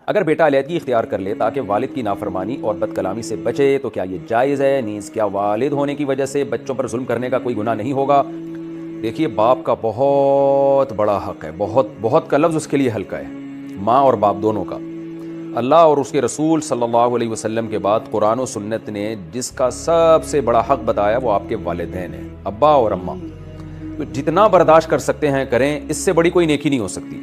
اگر بیٹا علیحدگی اختیار کر لے تاکہ والد کی نافرمانی اور بد کلامی سے بچے تو کیا یہ جائز ہے؟ نیز کیا والد ہونے کی وجہ سے بچوں پر ظلم کرنے کا کوئی گناہ نہیں ہوگا؟ دیکھیے، باپ کا بہت بڑا حق ہے، بہت کا لفظ اس کے لیے ہلکا ہے، ماں اور باپ دونوں کا۔ اللہ اور اس کے رسول صلی اللہ علیہ وسلم کے بعد قرآن و سنت نے جس کا سب سے بڑا حق بتایا وہ آپ کے والدین ہیں، ابا اور اماں۔ تو جتنا برداشت کر سکتے ہیں کریں، اس سے بڑی کوئی نیکی نہیں ہو سکتی،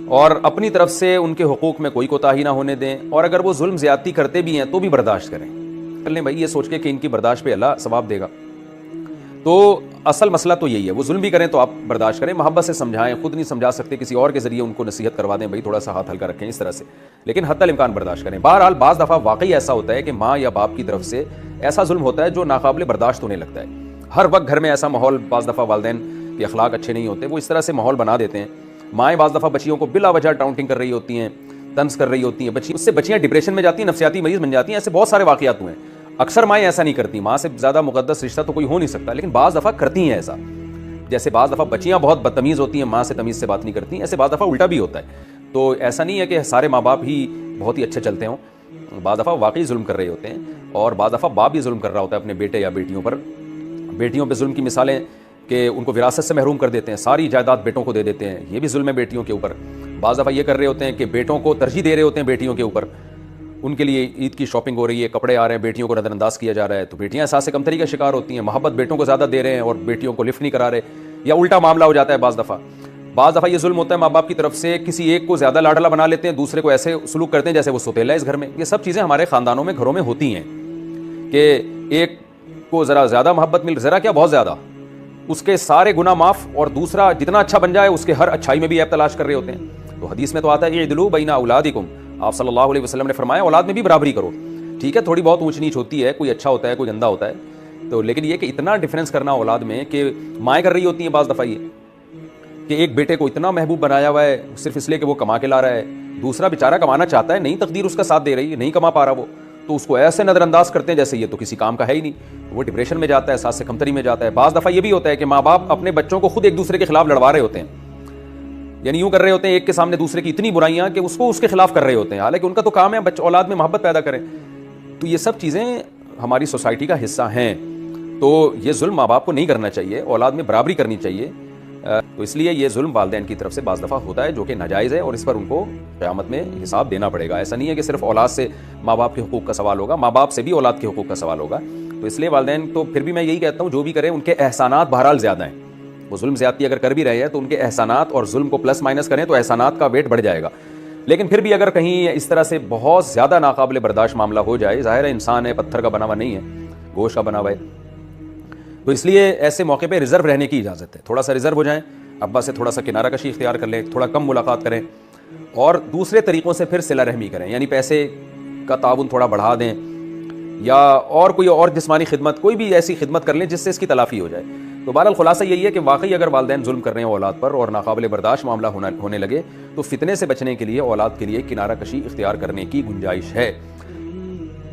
اور اپنی طرف سے ان کے حقوق میں کوئی کوتاہی نہ ہونے دیں، اور اگر وہ ظلم زیادتی کرتے بھی ہیں تو بھی برداشت کریں، کر لیں بھائی، یہ سوچ کے کہ ان کی برداشت پہ اللہ ثواب دے گا۔ تو اصل مسئلہ تو یہی ہے، وہ ظلم بھی کریں تو آپ برداشت کریں، محبت سے سمجھائیں، خود نہیں سمجھا سکتے کسی اور کے ذریعے ان کو نصیحت کروا دیں، بھائی تھوڑا سا ہاتھ ہلکا رکھیں، اس طرح سے، لیکن حتی الامکان برداشت کریں۔ بہرحال بعض دفعہ واقعی ایسا ہوتا ہے کہ ماں یا باپ کی طرف سے ایسا ظلم ہوتا ہے جو ناقابل برداشت ہونے لگتا ہے۔ ہر وقت گھر میں ایسا ماحول، بعض دفعہ والدین کے اخلاق اچھے نہیں ہوتے، وہ اس طرح سے ماحول بنا دیتے ہیں، مائیں بعض دفعہ بچیوں کو بلا وجہ ٹاؤنٹنگ کر رہی ہوتی ہیں، طنز کر رہی ہوتی ہیں، اس سے بچیاں ڈپریشن میں جاتی ہیں، نفسیاتی مریض بن جاتی ہیں، ایسے بہت سارے واقعات ہوئے ہیں۔ اکثر مائیں ایسا نہیں کرتی، ماں سے زیادہ مقدس رشتہ تو کوئی ہو نہیں سکتا، لیکن بعض دفعہ کرتی ہیں ایسا، جیسے بعض دفعہ بچیاں بہت بدتمیز ہوتی ہیں، ماں سے تمیز سے بات نہیں کرتی، ایسے بعض دفعہ الٹا بھی ہوتا ہے۔ تو ایسا نہیں ہے کہ سارے ماں باپ ہی بہت ہی اچھے چلتے ہوں، بعض دفعہ واقعی ظلم کر رہے ہوتے ہیں، اور بعض دفعہ باپ بھی ظلم کر رہا ہوتا ہے اپنے بیٹے یا بیٹیوں پر۔ بیٹیوں پہ ظلم کی مثالیں کہ ان کو وراثت سے محروم کر دیتے ہیں، ساری جائیداد بیٹوں کو دے دیتے ہیں، یہ بھی ظلم ہے بیٹیوں کے اوپر۔ بعض دفعہ یہ کر رہے ہوتے ہیں کہ بیٹوں کو ترجیح دے رہے ہوتے ہیں بیٹیوں کے اوپر، ان کے لیے عید کی شاپنگ ہو رہی ہے، کپڑے آ رہے ہیں، بیٹیوں کو نظر انداز کیا جا رہا ہے، تو بیٹیاں احساس کمتری کا شکار ہوتی ہیں، محبت بیٹوں کو زیادہ دے رہے ہیں اور بیٹیوں کو لفٹ نہیں کرا رہے، یا الٹا معاملہ ہو جاتا ہے۔ بعض دفعہ یہ ظلم ہوتا ہے ماں باپ کی طرف سے، کسی ایک کو زیادہ لاڈلا بنا لیتے ہیں، دوسرے کو ایسے سلوک کرتے ہیں جیسے وہ سوتیلا ہے اس گھر میں۔ یہ سب چیزیں ہمارے خاندانوں میں، گھروں میں ہوتی ہیں کہ ایک کو ذرا زیادہ محبت مل، ذرا کیا بہت زیادہ، اس کے سارے گناہ معاف، اور دوسرا جتنا اچھا بن جائے اس کے ہر اچھائی میں بھی عیب تلاش کر رہے ہوتے ہیں۔ تو حدیث میں تو آتا ہے اعدلوا بین اولادکم، آپ صلی اللہ علیہ وسلم نے فرمایا اولاد میں بھی برابری کرو۔ ٹھیک ہے، تھوڑی بہت اونچ نیچ ہوتی ہے، کوئی اچھا ہوتا ہے کوئی گندا ہوتا ہے، تو لیکن یہ کہ اتنا ڈفرینس کرنا اولاد میں، کہ مائیں کر رہی ہوتی ہیں بعض دفعہ یہ کہ ایک بیٹے کو اتنا محبوب بنایا ہوا ہے صرف اس لیے کہ وہ کما کے لا رہا ہے، دوسرا بیچارہ کمانا چاہتا ہے، نہیں تقدیر اس کا ساتھ دے رہی ہے، نہیں کما پا رہا وہ، تو اس کو ایسے نظر انداز کرتے ہیں جیسے یہ تو کسی کام کا ہے ہی نہیں، وہ ڈپریشن میں جاتا ہے، ساتھ سے کمتری میں جاتا ہے۔ بعض دفعہ یہ بھی ہوتا ہے کہ ماں باپ اپنے بچوں کو خود ایک دوسرے کے خلاف لڑوا رہے ہوتے ہیں، یعنی یوں کر رہے ہوتے ہیں ایک کے سامنے دوسرے کی اتنی برائیاں کہ اس کو اس کے خلاف کر رہے ہوتے ہیں، حالانکہ ان کا تو کام ہے اولاد میں محبت پیدا کریں۔ تو یہ سب چیزیں ہماری سوسائٹی کا حصہ ہیں، تو یہ ظلم ماں باپ کو نہیں کرنا چاہیے، اولاد میں برابری کرنی چاہیے۔ تو اس لیے یہ ظلم والدین کی طرف سے بعض دفعہ ہوتا ہے جو کہ ناجائز ہے، اور اس پر ان کو قیامت میں حساب دینا پڑے گا۔ ایسا نہیں ہے کہ صرف اولاد سے ماں باپ کے حقوق کا سوال ہوگا، ماں باپ سے بھی اولاد کے حقوق کا سوال ہوگا۔ تو اس لیے والدین تو پھر بھی میں یہی کہتا ہوں جو بھی کریں ان کے احسانات بہرحال زیادہ ہیں، وہ ظلم زیادتی اگر کر بھی رہے ہیں تو ان کے احسانات اور ظلم کو پلس مائنس کریں تو احسانات کا ویٹ بڑھ جائے گا۔ لیکن پھر بھی اگر کہیں اس طرح سے بہت زیادہ ناقابل برداشت معاملہ ہو جائے، ظاہر ہے انسان ہے، پتھر کا بنا ہوا نہیں ہے، گوشت کا بنا ہوا ہے، تو اس لیے ایسے موقع پہ ریزرو رہنے کی اجازت ہے، تھوڑا سا ریزرو ہو جائیں، ابا سے تھوڑا سا کنارہ کشی اختیار کر لیں، تھوڑا کم ملاقات کریں، اور دوسرے طریقوں سے پھر صلہ رحمی کریں، یعنی پیسے کا تعاون تھوڑا بڑھا دیں، یا اور کوئی اور جسمانی خدمت، کوئی بھی ایسی خدمت کر لیں جس سے اس کی تلافی ہو جائے۔ تو بہرحال خلاصہ یہی ہے کہ واقعی اگر والدین ظلم کر رہے ہیں اولاد پر اور ناقابل برداشت معاملہ ہونے لگے تو فتنے سے بچنے کے لیے اولاد کے لیے کنارہ کشی اختیار کرنے کی گنجائش ہے۔